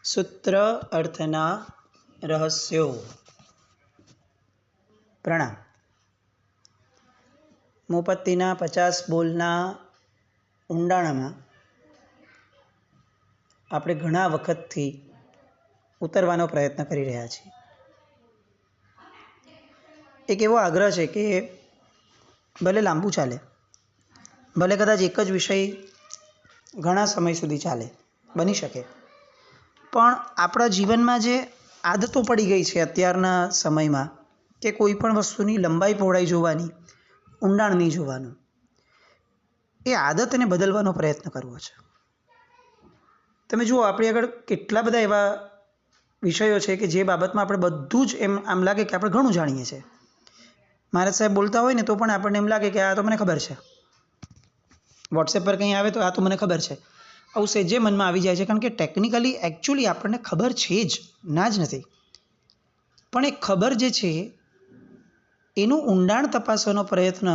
સૂત્ર અર્થના રહસ્યો. પ્રણામ. મોપત્તિના 50 બોલના ઊંડાણમાં આપણે ઘણા વખતથી ઉતરવાનો પ્રયત્ન કરી રહ્યા છીએ. એક એવો આગ્રહ છે કે ભલે લાંબુ ચાલે, ભલે કદાચ એક જ વિષય ઘણા સમય સુધી ચાલે, બની શકે, પણ આપણા જીવનમાં જે આદતો પડી ગઈ છે અત્યારના સમયમાં કે કોઈ પણ વસ્તુની લંબાઈ પહોળાઈ જોવાની, ઊંડાણ નહીં જોવાનું, એ આદતને બદલવાનો પ્રયત્ન કરવો છે. તમે જુઓ, આપણી આગળ કેટલા બધા એવા વિષયો છે કે જે બાબતમાં આપણે બધું જ આમ લાગે કે આપણે ઘણું જાણીએ છીએ. મહારાજ સાહેબ બોલતા હોય ને તો પણ આપણને એમ લાગે કે આ તો મને ખબર છે. વોટ્સએપ પર કંઈ આવે તો આ તો મને ખબર છે. આવું સહેજે મનમાં આવી જાય છે, કારણ કે ટેકનિકલી એકચ્યુઅલી આપણને ખબર છે જ, ના જ નથી. પણ એ ખબર જે છે એનું ઊંડાણ તપાસવાનો પ્રયત્ન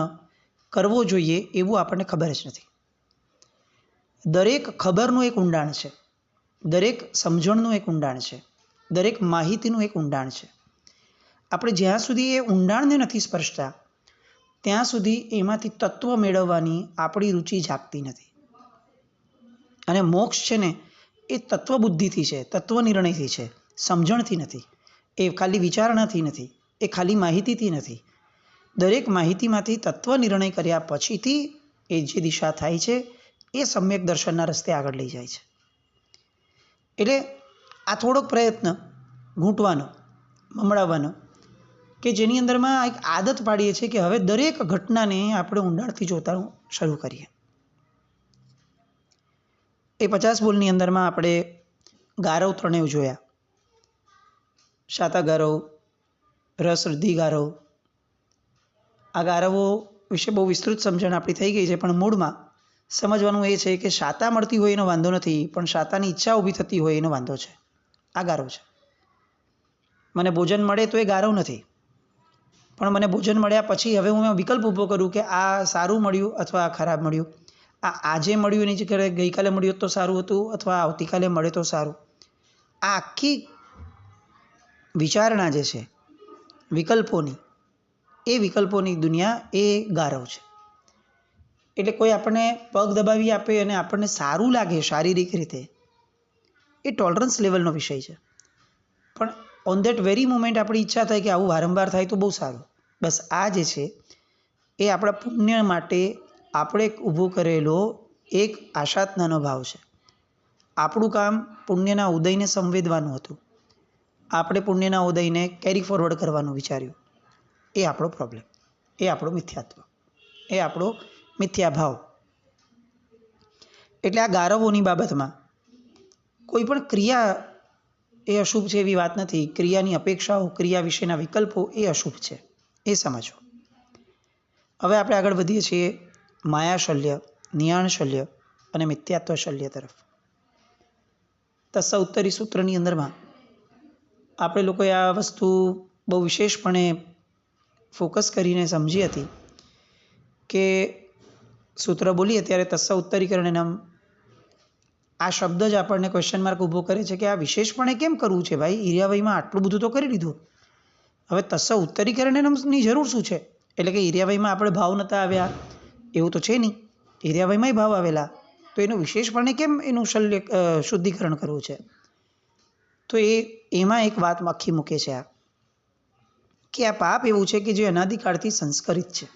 કરવો જોઈએ એવું આપણને ખબર જ નથી. દરેક ખબરનું એક ઊંડાણ છે, દરેક સમજણનું એક ઊંડાણ છે, દરેક માહિતીનું એક ઊંડાણ છે. આપણે જ્યાં સુધી એ ઊંડાણને નથી સ્પર્શતા ત્યાં સુધી એમાંથી તત્વ મેળવવાની આપણી રુચિ જાગતી નથી. અને મોક્ષ છે ને એ તત્વબુદ્ધિથી છે, તત્વ નિર્ણયથી છે, સમજણથી નથી. એ ખાલી વિચારણાથી નથી, એ ખાલી માહિતીથી નથી. દરેક માહિતીમાંથી તત્વ નિર્ણય કર્યા પછીથી એ જે દિશા થાય છે એ સમ્યક દર્શનના રસ્તે આગળ લઈ જાય છે. એટલે આ થોડોક પ્રયત્ન ઘૂંટવાનો, મમડાવવાનો, કે જેની અંદરમાં એક આદત પાડીએ છીએ કે હવે દરેક ઘટનાને આપણે ઊંડાણથી જોતા શરૂ કરીએ. એ 50 બોલની અંદરમાં આપણે ગારવ ત્રણેય જોયા. શાતા ગારવ, રસ વૃદ્ધિ ગારવ. આ ગારવો વિશે બહુ વિસ્તૃત સમજણ આપણી થઈ ગઈ છે, પણ મૂળમાં સમજવાનું એ છે કે શાતા મળતી હોય એનો વાંધો નથી, પણ શાતાની ઈચ્છા ઊભી થતી હોય એનો વાંધો છે. આ ગારવ છે. મને ભોજન મળે તો એ ગારવ નથી, પણ મને ભોજન મળ્યા પછી હવે હું વિકલ્પ ઊભો કરું કે આ સારું મળ્યું અથવા આ ખરાબ મળ્યું, આ આજે મળ્યું એની જગ્યાએ ગઈકાલે મળ્યું તો સારું હતું, અથવા આવતીકાલે મળે તો સારું. આ આખી વિચારણા જે છે વિકલ્પોની, એ વિકલ્પોની દુનિયા એ ગારવ છે. એટલે કોઈ આપણને પગ દબાવી આપે અને આપણને સારું લાગે શારીરિક રીતે, એ ટોલરન્સ લેવલનો વિષય છે. પણ ઓન દેટ વેરી મોમેન્ટ આપણી ઈચ્છા થાય કે આવું વારંવાર થાય તો બહુ સારું. બસ આ જે છે એ આપણા પુણ્ય માટે આપણે ઊભો કરેલો એક આશાત્નાનો ભાવ છે. આપણું કામ પુણ્યના ઉદયને સંવેદવાનું હતું. આપણે પુણ્યના ઉદયને કેરી ફોરવર્ડ કરવાનું વિચાર્યું. એ આપણો પ્રોબ્લેમ, એ આપણો મિથ્યાત્વ, એ આપણો મિથ્યાભાવ. એટલે આ ગારવોની બાબતમાં કોઈ પણ ક્રિયા એ અશુભ છે એવી વાત નથી. ક્રિયાની અપેક્ષાઓ, ક્રિયા વિશેના વિકલ્પો એ અશુભ છે, એ સમજો. હવે આપણે આગળ વધીએ છીએ માયાશલ્ય, નિયાણશલ્ય અને મિથ્યાત્વ શલ્ય તરફ. તસ્સ ઉત્તરી સૂત્રની અંદરમાં આપણે લોકોએ આ વસ્તુ બહુ વિશેષપણે ફોકસ કરીને સમજી હતી કે સૂત્ર બોલીએ ત્યારે તસ્સ ઉત્તરીકરણેનમ, આ શબ્દ જ આપણને ક્વેશ્ચન માર્ક ઊભો કરે છે કે આ વિશેષપણે કેમ કરવું છે ભાઈ? ઈર્યાવયમાં આટલું બધું તો કરી લીધું, હવે તસ્સ ઉત્તરીકરણેનમની જરૂર શું છે? એટલે કે ઈર્યાવયમાં આપણે ભાવ નહોતા આવ્યા એવું તો છે નહીં, ઈર્યાવયમાંય ભાવ આવેલા, તો એનું વિશેષપણે કેમ એનું શુદ્ધિકરણ કરવું છે? તો એમાં એક વાત આખી મૂકે છે આ, કે આ પાપ એવું છે કે જે અનાદિકાળથી સંસ્કરિત છે.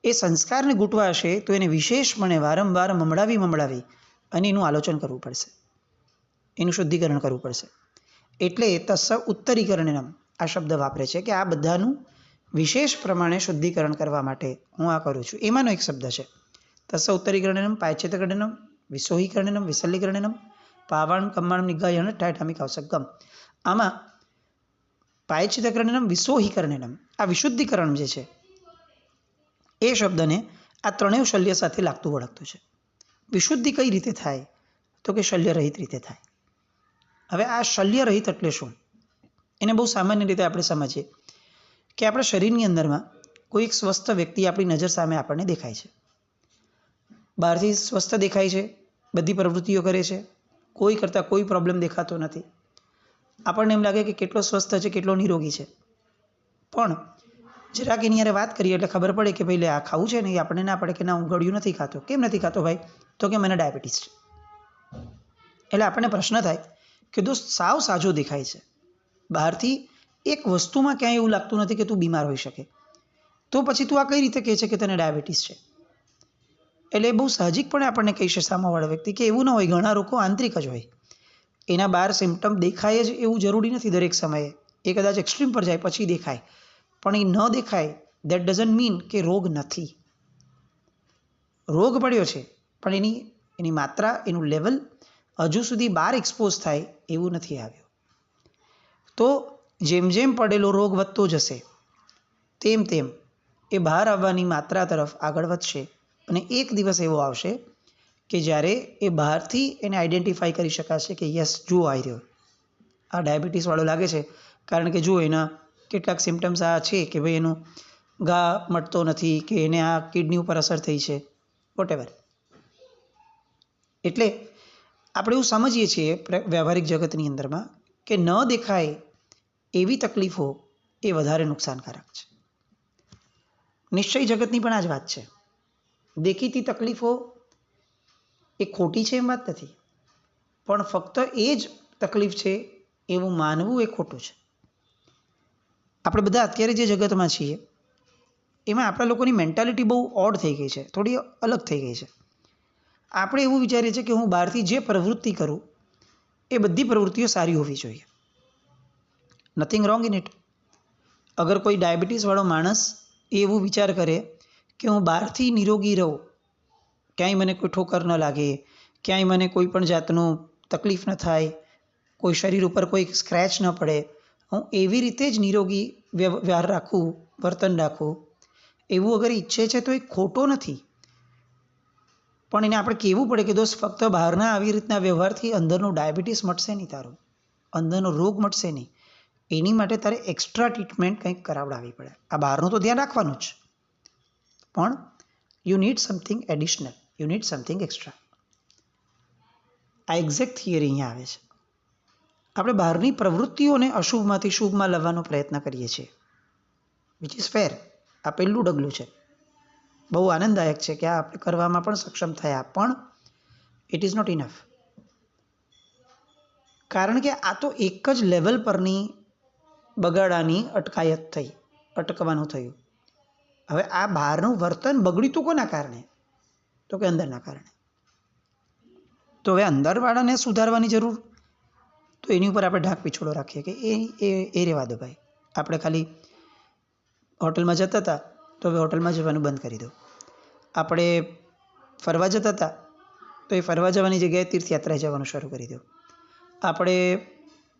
એ સંસ્કારને ઘૂંટવા હશે તો એને વિશેષપણે વારંવાર મમડાવી અને એનું આલોચન કરવું પડશે, એનું શુદ્ધિકરણ કરવું પડશે. એટલે તસ્સ ઉત્તરીકરણેનમ આ શબ્દ વાપરે છે કે આ બધાનું વિશેષ પ્રમાણે શુદ્ધિકરણ કરવા માટે હું આ કરું છું. એમાંનો એક શબ્દ છે તસ્સ ઉત્તરીકરણેનમ, પાયચિતકરણેનમ, વિસોહીકરણેનમ, વિસલ્લીકરણેનમ, પાવાણ કમ્માણમ નિગાયન ટાયટામિક આવસગમ. આમાં પાયચિતકરણેનમ, વિસોહીકરણેનમ, આ વિશુદ્ધિકરણ જે છે એ શબ્દને આ ત્રણેય શલ્ય સાથે લાગતું વળગતું છે. વિશુદ્ધિ કઈ રીતે થાય? તો કે શલ્યરહિત રીતે થાય. હવે આ શલ્યરહિત એટલે શું? એને બહુ સામાન્ય રીતે આપણે સમજીએ કે આપણા શરીરની અંદરમાં કોઈ એક સ્વસ્થ વ્યક્તિ આપણી નજર સામે આપણને દેખાય છે. બહારથી સ્વસ્થ દેખાય છે, બધી પ્રવૃત્તિઓ કરે છે, કોઈ કરતાં કોઈ પ્રોબ્લેમ દેખાતો નથી. આપણને એમ લાગે કે કેટલો સ્વસ્થ છે, કેટલો નિરોગી છે. પણ જરાક એની યારે વાત કરીએ એટલે ખબર પડે કે ભાઈ લે આ ખાવું છે ને, એ આપણને ના પડે કે ના હું ગળ્યું નથી ખાતો. કેમ નથી ખાતો ભાઈ? તો કે મને ડાયાબિટીસ છે. એટલે આપણને પ્રશ્ન થાય કે દોસ્ત સાવ સાજો દેખાય છે, બહારથી એક વસ્તુમાં ક્યાંય એવું લાગતું નથી કે તું બીમાર હોઈ શકે, તો પછી તું આ કઈ રીતે કહે છે કે તને ડાયાબિટીસ છે? એટલે બહુ સાહજિકપણે આપણને કહીશે સામેવાળો વ્યક્તિ કે એવું ન હોય. ઘણા લોકો આંતરિક જ હોય, એના બહાર સિમ્ટમ દેખાય જ એવું જરૂરી નથી દરેક સમયે. એ કદાચ એક્સ્ટ્રીમ પર જાય પછી દેખાય, પણ એ ન દેખાય દેટ ડઝન્ટ મીન કે રોગ નથી. રોગ પડ્યો છે, પણ એની માત્રા, એનું લેવલ હજુ સુધી બહાર એક્સપોઝ થાય એવું નથી આવ્યું. તો જેમ જેમ પડેલો રોગ વધતો જશે તેમ તેમ એ બહાર આવવાની માત્રા તરફ આગળ વધશે, અને એક દિવસ એવો આવશે કે જ્યારે એ બહારથી એને આઈડેન્ટિફાઈ કરી શકાશે કે યસ જુઓ આવી રહ્યો, આ ડાયાબિટીસવાળો લાગે છે, કારણ કે જુઓ એના કેટલાક સિમ્ટમ્સ આ છે કે ભાઈ એનું ઘા મટતો નથી, કે એને આ કિડની ઉપર અસર થઈ છે, વોટેવર. એટલે આપણે એવું સમજીએ છીએ વ્યવહારિક જગતની અંદરમાં કે ન દેખાય એવી તકલીફો એ વધારે નુકસાનકારક છે. નિશ્ચય જગતની પણ આ જ વાત છે. દેખીતી તકલીફો એ ખોટી છે એમ વાત નથી, પણ ફક્ત એ જ તકલીફ છે એવું માનવું એ ખોટું છે. આપણે બધા અત્યારે જે જગતમાં છીએ એમાં આપણા લોકોની મેન્ટાલિટી બહુ ઓડ થઈ ગઈ છે, થોડી અલગ થઈ ગઈ છે. આપણે એવું વિચારીએ છીએ કે હું બહારથી જે પ્રવૃત્તિ કરું એ બધી પ્રવૃત્તિઓ સારી હોવી જોઈએ. Nothing wrong in it. અગર કોઈ ડાયાબિટીસવાળો માણસ એવું વિચાર કરે કે હું બહારથી નિરોગી રહું, ક્યાંય મને કોઈ ઠોકર ન લાગે, ક્યાંય મને કોઈ પણ જાતનું તકલીફ ન થાય, કોઈ શરીર ઉપર કોઈ સ્ક્રેચ ન પડે, હું એવી રીતે જ નિરોગી વ્યવહાર રાખું, વર્તન રાખું, એવું અગર ઈચ્છે છે તો એ ખોટો નથી. પણ એને આપણે કહેવું પડે કે દોસ્ત ફક્ત બહારના આવી રીતના વ્યવહારથી અંદરનું ડાયાબિટીસ મટશે નહીં, તારો અંદરનો રોગ મટશે નહીં. એની માટે તારે એક્સ્ટ્રા ટ્રીટમેન્ટ કંઈક કરાવડાવવી પડે. આ બહારનું તો ધ્યાન રાખવાનું જ, પણ you need something additional, you need something extra. આ એક્ઝેક્ટ થિયરી અહીંયા આવે છે. આપણે બહારની પ્રવૃત્તિઓને અશુભમાંથી શુભમાં લાવવાનો પ્રયત્ન કરીએ છીએ, વિચ ઇઝ ફેર. આ પહેલું ડગલું છે, બહુ આનંદદાયક છે કે આ આપણે કરવામાં પણ સક્ષમ થયા, પણ ઇટ ઇઝ નોટ ઇનફ. કારણ કે આ તો એક જ લેવલ પરની બગાડાની અટકાયત થઈ, અટકવાનું થયું. હવે આ બહારનું વર્તન બગડ્યું તો કોના કારણે? તો કે અંદરના કારણે. તો હવે અંદરવાળાને સુધારવાની જરૂર, તો એની ઉપર આપણે ઢાંક પીછોડો રાખીએ કે એ રહેવા દો ભાઈ. આપણે ખાલી હોટલમાં જતા હતા તો હવે હોટલમાં જવાનું બંધ કરી દો. આપણે ફરવા જતા હતા તો એ ફરવા જવાની જગ્યાએ તીર્થયાત્રાએ જવાનું શરૂ કરી દો. આપણે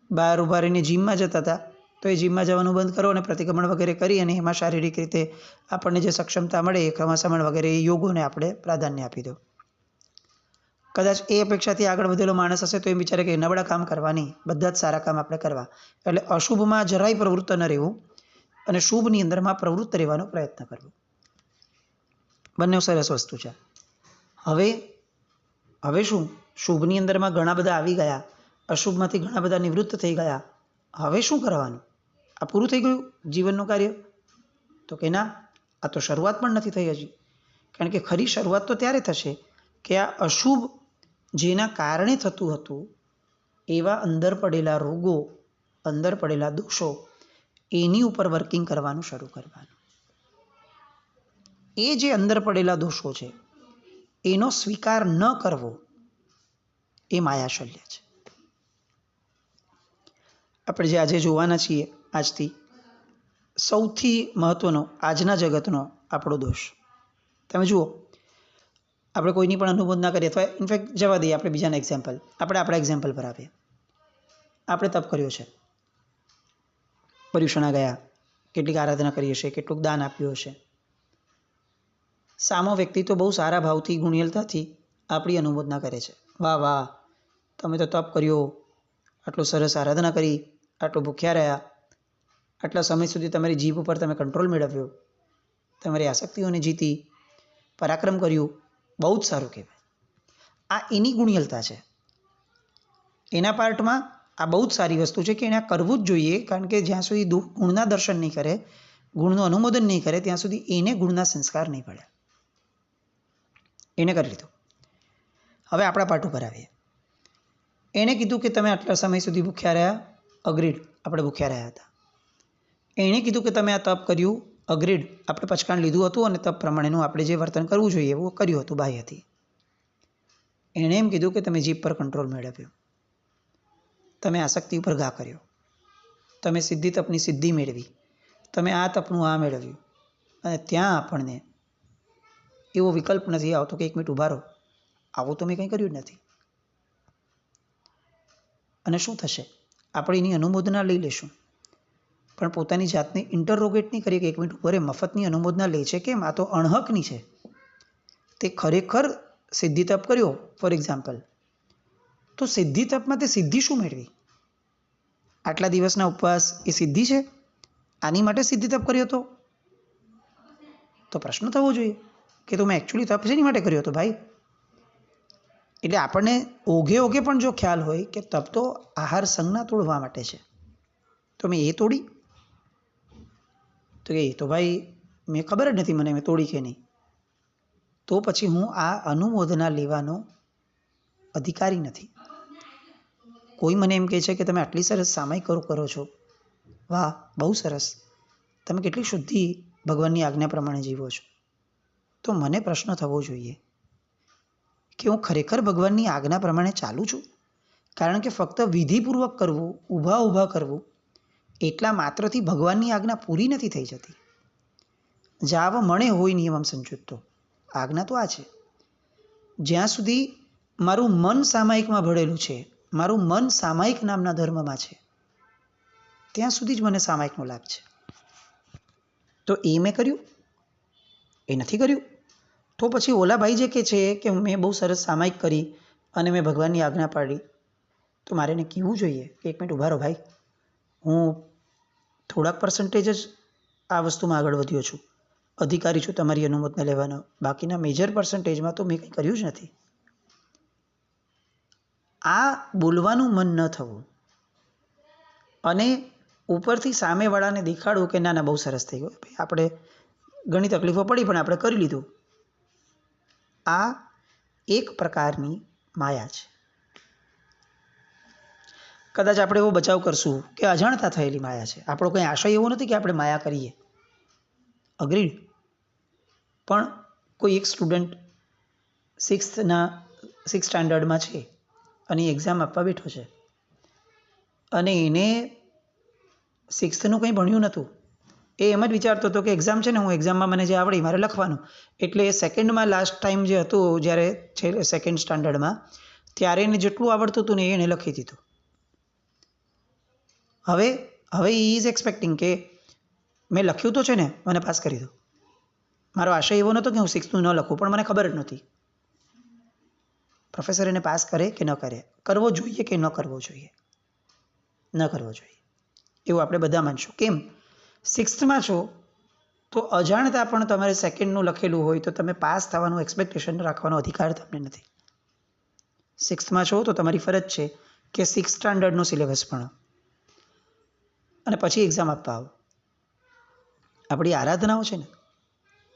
બહાર ઊભા રહીને જીમમાં જતા હતા તો એ જીમમાં જવાનું બંધ કરો અને પ્રતિક્રમણ વગેરે કરી અને એમાં શારીરિક રીતે આપણને જે સક્ષમતા મળે એ ક્રમશમણ વગેરે એ યોગોને આપણે પ્રાધાન્ય આપી દો. કદાચ એ અપેક્ષાથી આગળ વધેલો માણસ હશે તો એ વિચારે કે નબળા કામ કરવા નહીં, બધા જ સારા કામ આપણે કરવા. એટલે અશુભમાં જરાય પ્રવૃત્ત ન રહેવું અને શુભની અંદરમાં પ્રવૃત્ત રહેવાનો પ્રયત્ન કરવો. બંને સરસ વસ્તુ છે. હવે શું, શુભની અંદરમાં ઘણા બધા આવી ગયા, અશુભમાંથી ઘણા બધા નિવૃત્ત થઈ ગયા. હવે શું કરવાનું? આ પૂરું થઈ ગયું જીવનનું કાર્ય? તો કે ના, આ તો શરૂઆત પણ નથી થઈ હજી. કારણ કે ખરી શરૂઆત તો ત્યારે થશે કે આ અશુભ જેના કારણે થતું હતું એવા અંદર પડેલા રોગો, અંદર પડેલા દોષો, એની ઉપર વર્કિંગ કરવાનું શરૂ કરવાનું. એ જે અંદર પડેલા દોષો છે એનો સ્વીકાર ન કરવો એ માયાશલ્ય છે. આપણે જે આજે જોવાના છીએ, આજથી સૌથી મહત્ત્વનો આજના જગતનો આપણો દોષ. તમે જુઓ, આપણે કોઈની પણ અનુમોદના કરીએ અથવા ઇનફેક્ટ જવા દઈએ, આપણે બીજાના એક્ઝામ્પલ, આપણે આપણા એક્ઝામ્પલ પર આવીએ. આપણે તપ કર્યો છે, પર્યુષણા ગયા, કેટલીક આરાધના કરી હશે, કેટલુંક દાન આપ્યું હશે. સામો વ્યક્તિ તો બહુ સારા ભાવથી, ગુણિયલતાથી આપણી અનુમોદના કરે છે. વાહ વાહ, તમે તો તપ કર્યો, આટલું સરસ આરાધના કરી, આટલું ભૂખ્યા રહ્યા, આટલા સમય સુધી તમારી જીભ ઉપર તમે કંટ્રોલ મેળવ્યો, તમારી આસક્તિઓને જીતી, પરાક્રમ કર્યું, બહુ જ સારું કહેવાય. આ એની ગુણિયલતા છે. એના પાર્ટમાં આ બહુ જ સારી વસ્તુ છે કે એને કરવું જ જોઈએ, કારણ કે જ્યાં સુધી ગુણના દર્શન નહીં કરે, ગુણનું અનુમોદન નહીં કરે, ત્યાં સુધી એને ગુણના સંસ્કાર નહીં પડે. એને કરી લીધું. હવે આપણા પાઠ ઉપર આવીએ. એણે કીધું કે તમે આટલા સમય સુધી ભૂખ્યા રહ્યા, અગ્રીડ, આપણે ભૂખ્યા રહ્યા હતા. એણે કીધું કે તમે આ તપ કર્યું, અગ્રીડ, આપણે પચકાણ લીધું હતું અને તપ પ્રમાણેનું આપણે જે વર્તન કરવું જોઈએ એવું કર્યું હતું, બાહ્યથી. એણે એમ કીધું કે તમે જીભ પર કંટ્રોલ મેળવ્યો, તમે આસક્તિ ઉપર ઘા કર્યો, તમે સિદ્ધિ તપની સિદ્ધિ મેળવી, તમે આ તપનું આ મેળવ્યું, અને ત્યાં આપણને એવો વિકલ્પ નથી આવતો કે 1 મિનિટ ઊભા રહો, આવું તો મેં કંઈ કર્યું જ નથી. અને શું થશે? આપણે એની અનુમોદના લઈ લેશું, પણ પોતાની જાતને ઇન્ટરરોગેટ નહીં કરીએ કે 1 મિનિટ ઉપર એ મફતની અનુમોદના લે છે કેમ? આ તો અણહકની છે. તે ખરેખર સિદ્ધિ તપ કર્યો ફોર એક્ઝામ્પલ, તો સિદ્ધિ તપમાં તે સિદ્ધિ શું મેળવી? આટલા દિવસના ઉપવાસ એ સિદ્ધિ છે? આની માટે સિદ્ધિ તપ કર્યો હતો? તો પ્રશ્ન થવો જોઈએ કે તો મેં એકચ્યુઅલી તપ શેની માટે કર્યો હતો ભાઈ? એટલે આપણને ઓઘે પણ જો ખ્યાલ હોય કે તપ તો આહાર સંજ્ઞા તોડવા માટે છે, તો મેં એ તોડી? તો એ તો ભાઈ મેં ખબર જ નથી મને મેં તોડી કે નહીં. તો પછી હું આ અનુમોદના લેવાનો અધિકારી નથી. કોઈ મને એમ કહે છે કે તમે આટલી સરસ સામાયિક કરો છો, વાહ, બહુ સરસ, તમે કેટલી શુદ્ધિ ભગવાનની આજ્ઞા પ્રમાણે જીવો છો. તો મને પ્રશ્ન થવો જોઈએ કે હું ખરેખર ભગવાનની આજ્ઞા પ્રમાણે ચાલું છું? કારણ કે ફક્ત વિધિપૂર્વક કરવું, ઊભા કરવું, એટલા માત્રથી ભગવાનની આજ્ઞા પૂરી નથી થઈ જતી. જાવ મણે હોય નિયમમ સંચુત્તો, આજ્ઞા તો આ છે. જ્યાં સુધી મારું મન સામાયિકમાં ભળેલું છે, મારું મન સામાયિક નામના ધર્મમાં છે, ત્યાં સુધી જ મને સામાયિકનો લાભ છે. તો એ મેં કર્યું? એ નથી કર્યું. તો પછી ઓલા ભાઈ જે કે છે કે મેં બહુ સરસ સામાયિક કરી અને મેં ભગવાનની આજ્ઞા પાડી, તો મારે એને કહેવું જોઈએ કે 1 મિનિટ ઊભા રહો ભાઈ, હું થોડાક પર્સન્ટેજ જ આ વસ્તુમાં આગળ વધ્યો છું, અધિકારી છું તમારી અનુમતિ લેવાનો, બાકીના મેજર પર્સન્ટેજમાં તો મેં કંઈ કર્યું જ નથી. આ બોલવાનું મન ન થવું અને ઉપરથી સામેવાળાને દેખાડવું કે ના બહુ સરસ થઈ ગયું, ભાઈ આપણે ઘણી તકલીફો પડી પણ આપણે કરી લીધું, આ એક પ્રકારની માયા છે. કદાચ આપણે એવો બચાવ કરશું કે અજાણતા થયેલી માયા છે. આપણો કંઈ આશય એવો નથી કે આપણે માયા કરીએ, અગ્રીડ. પણ કોઈ એક સ્ટુડન્ટ 6th સ્ટાન્ડર્ડમાં છે અને એક્ઝામ આપવા બેઠો છે અને એને 6thનું કંઈ ભણ્યું નહોતું. એ એમ જ વિચારતો હતો કે એક્ઝામ છે ને, હું એક્ઝામમાં મને જે આવડે મારે લખવાનું. એટલે સેકન્ડમાં લાસ્ટ ટાઈમ જે હતું, જ્યારે છે 2nd સ્ટાન્ડર્ડમાં, ત્યારે એને જેટલું આવડતું હતું ને એને લખી દીધું. હવે એ ઇઝ એક્સપેક્ટિંગ કે મેં લખ્યું તો છે ને, મને પાસ કરી દો. મારો આશય એવો નહોતો કે હું 6thનું ન લખું, પણ મને ખબર જ નહોતી. પ્રોફેસર એને પાસ કરે કે ન કરે, કરવો જોઈએ કે ન કરવો જોઈએ? ન કરવો જોઈએ એવું આપણે બધા માનશું. કેમ? 6thમાં છો તો અજાણતા પણ તમારે 2ndનું લખેલું હોય તો તમે પાસ થવાનું એક્સપેક્ટેશન રાખવાનો અધિકાર તમને નથી. 6thમાં છો તો તમારી ફરજ છે કે 6th સ્ટાન્ડર્ડનો સિલેબસ ભણો અને પછી એક્ઝામ આપવા આવો. આપણી આરાધનાઓ છે ને,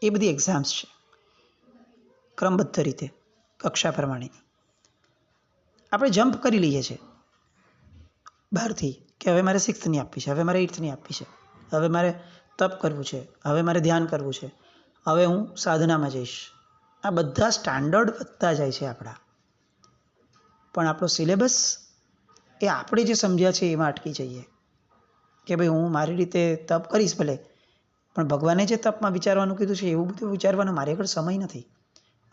એ બધી એક્ઝામ્સ છે, ક્રમબદ્ધ રીતે કક્ષા પ્રમાણેની. આપણે જમ્પ કરી લઈએ છીએ બહારથી કે હવે મારે 6thની આપવી છે, હવે મારે 8thની આપવી છે, હવે મારે તપ કરવું છે, હવે મારે ધ્યાન કરવું છે, હવે હું સાધનામાં જઈશ. આ બધા સ્ટાન્ડર્ડ વધતા જાય છે આપણા, પણ આપણો સિલેબસ એ આપણે જે સમજ્યા છે એમાં અટકી જઈએ કે ભાઈ હું મારી રીતે તપ કરીશ ભલે, પણ ભગવાને જે તપમાં વિચારવાનું કીધું છે એવું બધું વિચારવાનો મારી આગળ સમય નથી,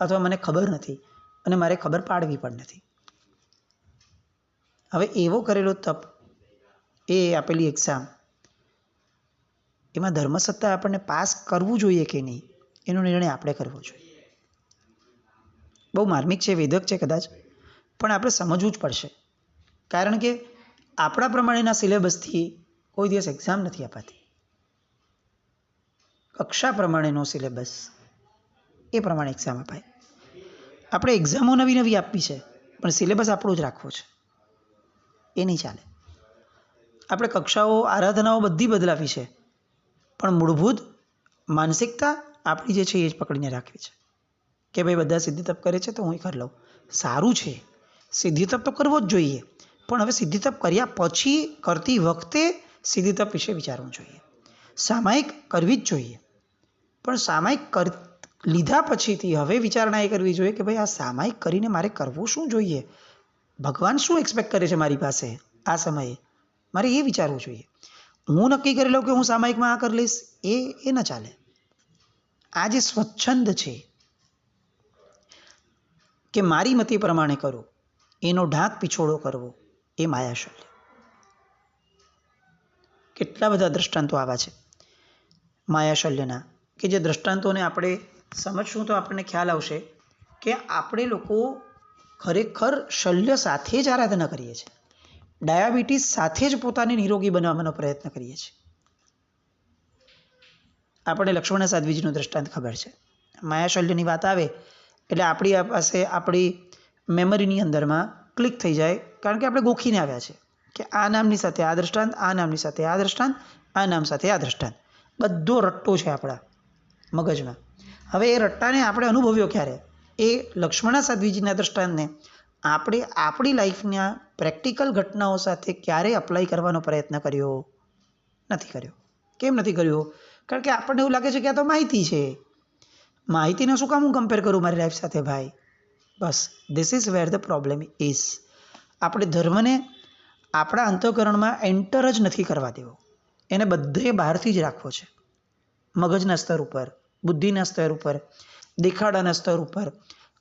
અથવા મને ખબર નથી અને મારે ખબર પાડવી પણ નથી. હવે એવો કરેલો તપ, એ આપેલી એક્ઝામ, એમાં ધર્મસત્તા આપણને પાસ કરવું જોઈએ કે નહીં એનો નિર્ણય આપણે કરવો જોઈએ. બહુ માર્મિક છે, વેદક છે કદાચ, પણ આપણે સમજવું જ પડશે. કારણ કે આપણા પ્રમાણેના સિલેબસથી કોઈ દિવસ એક્ઝામ નથી અપાતી. કક્ષા પ્રમાણેનો સિલેબસ, એ પ્રમાણે એક્ઝામ અપાય. આપણે એક્ઝામો નવી આપવી છે, પણ સિલેબસ આપણો જ રાખવો છે. એ નહીં ચાલે. આપણે કક્ષાઓ આરાધનાઓ બધી બદલાવી છે, પણ મૂળભૂત માનસિકતા આપણી જે છે એ જ પકડીને રાખવી છે કે ભાઈ બધા સિદ્ધિ તપ કરે છે તો હું કરી લઉં. સારું છે, સિદ્ધિ તપ તો કરવો જ જોઈએ, પણ હવે સિદ્ધિ તપ કર્યા પછી કરતી વખતે સિદ્ધિ તપ વિશે વિચારવું જોઈએ. સામાયિક કરવી જ જોઈએ, પણ સામાયિક લીધા પછીથી હવે વિચારણા એ કરવી જોઈએ કે ભાઈ આ સામાયિક કરીને મારે કરવું શું જોઈએ, ભગવાન શું એક્સપેક્ટ કરે છે મારી પાસે આ સમયે, મારે એ વિચારવું જોઈએ. હું નક્કી કરી લઉં કે હું સામાયિકમાં આ કરી લઈશ, એ ન ચાલે. આ જે સ્વચ્છંદ છે કે મારી મતિ પ્રમાણે કરું, એનો ઢાંક પીછોડો કરવો, એ માયાશલ્ય. કેટલા બધા દ્રષ્ટાંતો આવા છે માયાશલ્યના કે જે દ્રષ્ટાંતોને આપણે સમજશું તો આપણને ખ્યાલ આવશે કે આપણે લોકો ખરેખર શલ્ય સાથે જ આરાધના કરીએ છીએ. ડાયાબિટીસ સાથે જ પોતાને નિરોગી બનાવવાનો પ્રયત્ન કરીએ છીએ. આપણે લક્ષ્મણ સાધ્વીજીનું દ્રષ્ટાંત ખબર છે. માયાશલ્યની વાત આવે એટલે આપણી પાસે આપણી મેમરીની અંદરમાં ક્લિક થઈ જાય, કારણ કે આપણે ગોખીને આવ્યા છે કે આ નામની સાથે આ દ્રષ્ટાંત, આ નામની સાથે આ દ્રષ્ટાંત, આ નામ સાથે આ દ્રષ્ટાંત, બધો રટ્ટો છે આપણા મગજમાં. હવે એ રટ્ટાને આપણે અનુભવ્યો ક્યારે? એ લક્ષ્મણ સાધ્વીજીના દ્રષ્ટાંતને આપણે આપણી લાઈફના પ્રેક્ટિકલ ઘટનાઓ સાથે ક્યારે અપ્લાય કરવાનો પ્રયત્ન કર્યો? નથી કર્યો. કેમ નથી કર્યો? કારણ કે આપણને એવું લાગે છે કે આ તો માહિતી છે, માહિતીને શું કામ હું કમ્પેર કરું મારી લાઈફ સાથે ભાઈ? બસ this is where the problem is. આપણે ધર્મને આપણા અંતઃકરણમાં એન્ટર જ નથી કરવા દેવો, એને બધે બહારથી જ રાખવો છે. મગજના સ્તર ઉપર, બુદ્ધિના સ્તર ઉપર, દેખાડાના સ્તર ઉપર,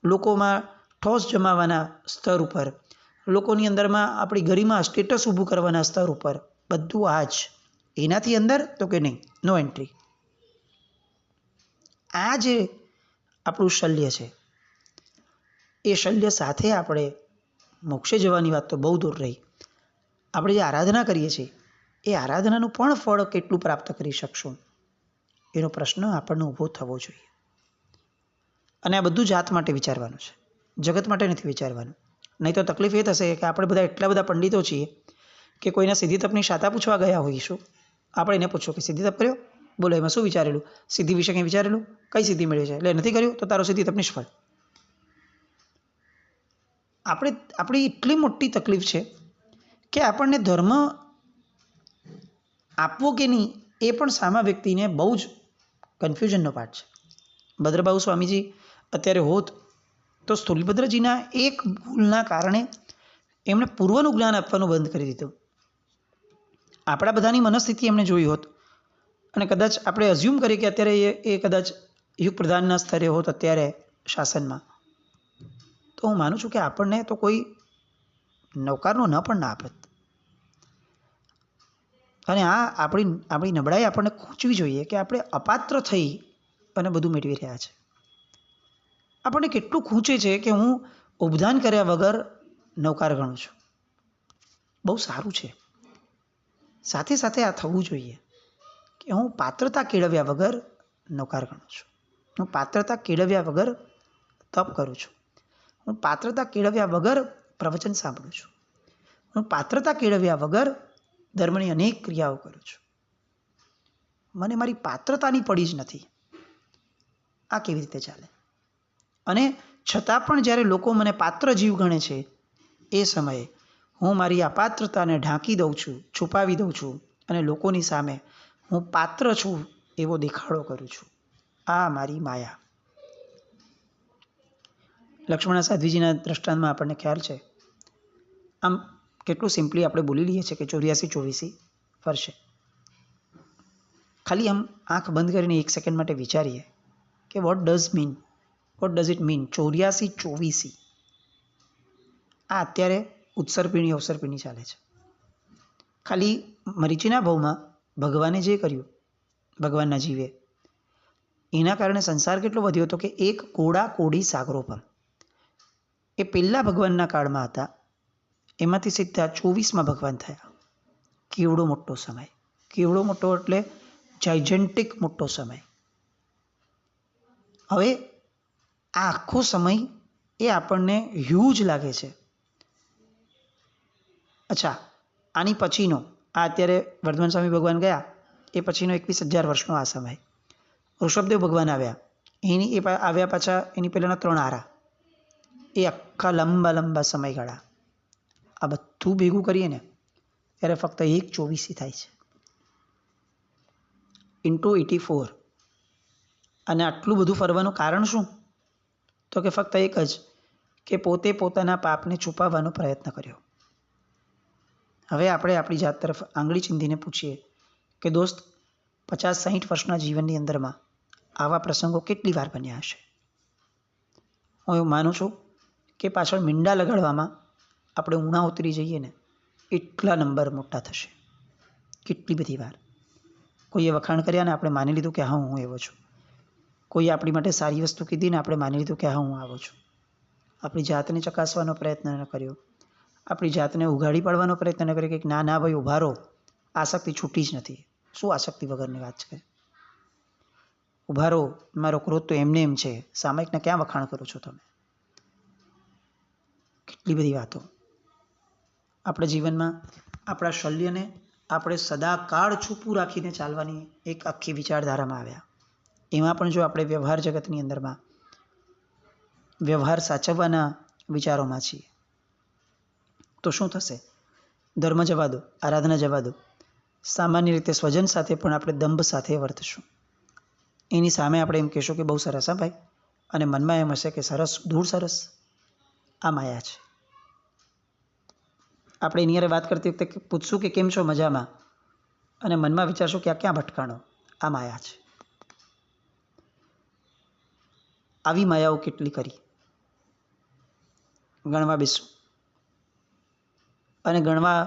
લોકોમાં ઠોસ જમાવાના સ્તર ઉપર, લોકોની અંદરમાં આપણી ગરિમા સ્ટેટસ ઊભું કરવાના સ્તર ઉપર, બધું આ જ. એનાથી અંદર તો કે નહીં, નો એન્ટ્રી. આ જે આપણું શલ્ય છે, એ શલ્ય સાથે આપણે મોક્ષે જવાની વાત તો બહુ દૂર રહી. આપણે જે આરાધના કરીએ છીએ એ આરાધનાનું પણ ફળ કેટલું પ્રાપ્ત કરી શકશું, એનો પ્રશ્ન આપણને ઊભો થવો જોઈએ. અને આ બધું જાત માટે વિચારવાનું છે, જગત માટે નથી વિચારવાનું. નહીં તો તકલીફ એ થશે કે આપણે બધા એટલા બધા પંડિતો છીએ કે કોઈના સિદ્ધિ તપની શાતા પૂછવા ગયા હોઈશું, આપણે એને પૂછો કે સિદ્ધિ તપ કર્યો? બોલો એમાં શું વિચારેલું? સિદ્ધિ વિશે કંઈ વિચારેલું? કઈ સિદ્ધિ મળી છે? એટલે નથી કર્યું તો તારો સિદ્ધિ તપ નિષ્ફળ. આપણી એટલી મોટી તકલીફ છે કે આપણને ધર્મ આપવો કે નહીં એ પણ સામા વ્યક્તિને બહુ જ કન્ફ્યુઝનનો પાર્ટ છે. ભદ્રબાહુ સ્વામીજી અત્યારે હોત તો સ્થૂલભદ્રજીના એક ભૂલના કારણે એમણે પૂર્વનું જ્ઞાન આપવાનું બંધ કરી દીધું. આપણા બધાની મનસ્થિતિ એમણે જોઈ હોત અને કદાચ આપણે અઝ્યુમ કરીએ કે અત્યારે એ કદાચ યુગ પ્રધાનના સ્તરે હોત અત્યારે શાસનમાં, તો હું માનું છું કે આપણને તો કોઈ નૌકારનો ન પણ ના આપત. અને આ આપણી નબળાઈ આપણને ખૂંચવી જોઈએ કે આપણે અપાત્ર થઈ અને બધું મેળવી રહ્યા છે. આપણને કેટલું ખૂંચે છે કે હું ઉપદાન કર્યા વગર નૌકાર ગણું છું. બહુ સારું છે. સાથે સાથે આ થવું જોઈએ કે હું પાત્રતા કેળવ્યા વગર નૌકાર ગણું છું, હું પાત્રતા કેળવ્યા વગર તપ કરું છું, હું પાત્રતા કેળવ્યા વગર પ્રવચન સાંભળું છું, હું પાત્રતા કેળવ્યા વગર ધર્મની અનેક ક્રિયાઓ કરું છું. મને મારી પાત્રતાની પડી જ નથી. આ કેવી રીતે ચાલે? અને છતાં પણ જ્યારે લોકો મને પાત્ર જીવ ગણે છે એ સમયે હું મારી આ પાત્રતાને ઢાંકી દઉં છું, છુપાવી દઉં છું અને લોકોની સામે હું પાત્ર છું એવો દેખાડો કરું છું. આ મારી માયા. લક્ષ્મણ સાધ્વીજીના દ્રષ્ટાંતમાં આપણને ખ્યાલ છે, આમ કેટલું સિમ્પલી આપણે બોલી લઈએ છીએ કે 84-24 વર્ષે. ખાલી આમ આંખ બંધ કરીને એક સેકન્ડ માટે વિચારીએ કે વોટ ડઝ ઇટ મીન 84-24. આ અત્યારે ઉત્સર્પિણી અવસર્પિણી ચાલે છે. ખાલી મરીચીના ભાવમાં ભગવાને જે કર્યું, ભગવાનના જીવે, એના કારણે સંસાર કેટલો વધ્યો હતો કે એક કોડા કોડી સાગરો પર. એ પહેલાં ભગવાનના કાળમાં હતા, એમાંથી સીધા 24માં ભગવાન થયા. કેવડો મોટો સમય! કેવડો મોટો એટલે જાયજેન્ટિક મોટો સમય. હવે આ આખો સમય એ આપણને હ્યુજ લાગે છે, અચ્છા, આની પછીનો આ અત્યારે વર્ધમાન સ્વામી ભગવાન ગયા એ પછીનો 21,000 વર્ષનો આ સમય, ઋષભદેવ ભગવાન આવ્યા, આવ્યા પાછા એની પહેલાંના 3 આરા, એ આખા લાંબા લાંબા સમયગાળા, આ બધું ભેગું કરીએ ને ત્યારે ફક્ત 1/24 થાય છે ઇન્ટુ 84. અને આટલું બધું ફરવાનું કારણ શું? તો કે ફક્ત એક જ, કે પોતે પોતાના પાપને છુપાવવાનો પ્રયત્ન કર્યો. હવે આપણે આપણી જાત તરફ આંગળી ચીંધીને પૂછીએ કે દોસ્ત, 50-60 વર્ષના જીવનની અંદરમાં આવા પ્રસંગો કેટલી વાર બન્યા હશે? હું એવું માનું છું કે પાછળ મીંડા લગાડવામાં આપણે ઊણા ઉતરી જઈએ ને એટલા નંબર મોટા થશે. કેટલી બધી વાર કોઈએ વખાણ કર્યા ને આપણે માની લીધું કે હા હું એવો છું. કોઈએ આપણી માટે સારી વસ્તુ કીધી ને આપણે માની લીધું કે હા હું આવો છું. આપણી જાતને ચકાસવાનો પ્રયત્ન ન કર્યો, આપણી જાતને ઉઘાડી પાડવાનો પ્રયત્ન ન કર્યો કે ના ના ભાઈ ઉભા રહો, આસક્તિ છૂટી જ નથી. શું આસક્તિ વગરની વાત છે? ઉભા રહો, મારો ક્રોધ તો એમને એમ છે, સામાયિકને ક્યાં વખાણ કરો છો તમે? કેટલી બધી વાતો. આપણે જીવનમાં આપણા શલ્યને આપણે સદાકાળ છૂપું રાખીને ચાલવાની એક આખી વિચારધારામાં આવ્યા. એમાં પણ જો આપણે વ્યવહાર જગતની અંદરમાં વ્યવહાર સાચવવાના વિચારોમાં છીએ તો શું થશે? ધર્મ જવા દો, આરાધના જવા દો, સામાન્ય રીતે સ્વજન સાથે પણ આપણે દંભ સાથે વર્તશું. એની સામે આપણે એમ કહેશું કે બહુ સરસ હા ભાઈ, અને મનમાં એમ હશે કે સરસ, ધૂળ સરસ. આ માયા છે. આપણે એની હારે વાત કરતી વખતે પૂછશું કે કેમ છો? મજામાં, અને મનમાં વિચારશું કે આ ક્યાં ભટકાણો? આ માયા છે. આવી માયાઓ કેટલી કરી. ગણવા બેસું અને ગણવા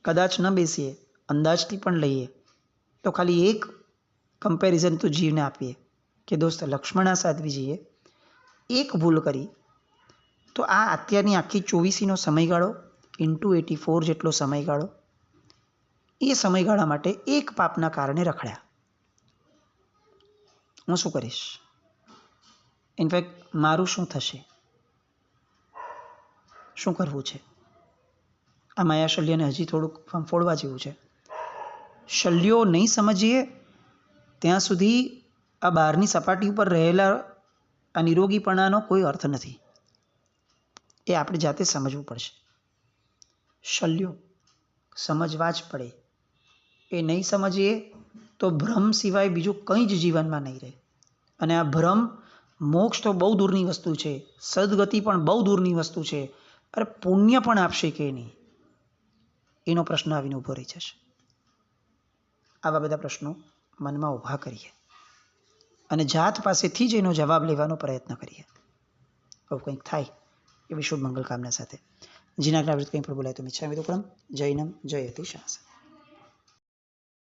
કદાચ ન બેસીએ, અંદાજથી પણ લઈએ તો ખાલી એક કમ્પેરિઝન તો જીવને આપીએ કે દોસ્ત, લક્ષ્મણા સાધ્વીજીએ એક ભૂલ કરી તો આ અત્યારની આખી 24નો સમયગાળો ઇન્ટુ 84 જેટલો સમયગાળો, એ સમયગાળા માટે એક પાપના કારણે રખડ્યા. હું શું કરીશ? ઇનફેક્ટ મારું શું થશે? શું કરવું છે? આ માયા શલ્યને હજી થોડુંક ફંફોડવા જેવું છે. શલ્યો નહીં સમજીએ ત્યાં સુધી આ બહારની સપાટી ઉપર રહેલા આ નિરોગીપણાનો કોઈ અર્થ નથી. એ આપણે જાતે સમજવું પડશે. શલ્યો સમજવા જ પડે. એ નહીં સમજીએ તો ભ્રમ સિવાય બીજું કંઈ જ જીવનમાં નહીં રહે. અને આ ભ્રમ, મોક્ષ તો બહુ દૂરની વસ્તુ છે, સદગતિ પણ બહુ દૂરની વસ્તુ છે, અરે પુણ્ય પણ આપશે કે નહીં, એનો પ્રશ્ન આવીને ઊભો રહી જશે. આવા બધા પ્રશ્નો મનમાં ઊભા કરીએ અને જાત પાસેથી જ એનો જવાબ લેવાનો પ્રયત્ન કરીએ. આવું કંઈક થાય એવી શુભ મંગલ કામના સાથે. જીના જ્ઞાવૃત કંઈ પણ બોલાય તો મિચ્છામિ દુક્કડમ. જૈનમ જયતિ શાસન.